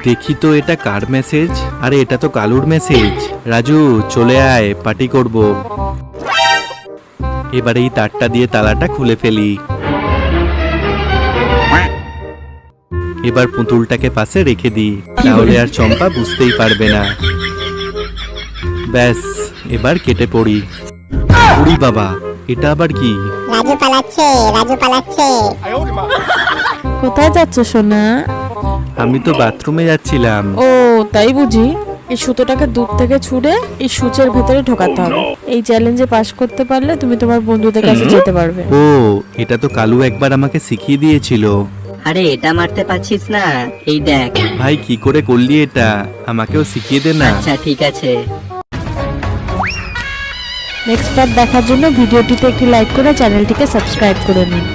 দেখি তো এটা কার মেসেজ? আরে এটা তো কালুর মেসেজ। রাজু চলে আয়, পার্টি করব। এবার এই তারটা দিয়ে তালাটা খুলে ফেলি। এবার পুতুলটাকে পাশে রেখে দিই, তাহলে আর চম্পা বুঝতেই পারবে না। ব্যাস, এবার কেটে পড়ি। উড়ি বাবা, এটা আবার কি? রাজু পালাচ্ছে, রাজু পালাচ্ছে। কোথায় যাচ্ছ সোনা? আমি তো বাথরুমে যাচ্ছিলাম। ও তাই বুঝি। এই সুতোটাকে দূর থেকে ছুঁড়ে এই সূচের ভেতরে ঢোকাতে হবে। এই চ্যালেঞ্জে পাশ করতে পারলে তুমি তোমার বন্ধুদের কাছে যেতে পারবে। ও, এটা তো কালু একবার আমাকে শিখিয়ে দিয়েছিল। আরে এটা মারতে পারছিস না, এই দেখ। ভাই কি করে করলি এটা? আমাকেও শিখিয়ে দে না। আচ্ছা ঠিক আছে। নেক্সট পার্ট দেখার জন্য ভিডিওটিতে একটি লাইক করে চ্যানেলটিকে সাবস্ক্রাইব করে নিন।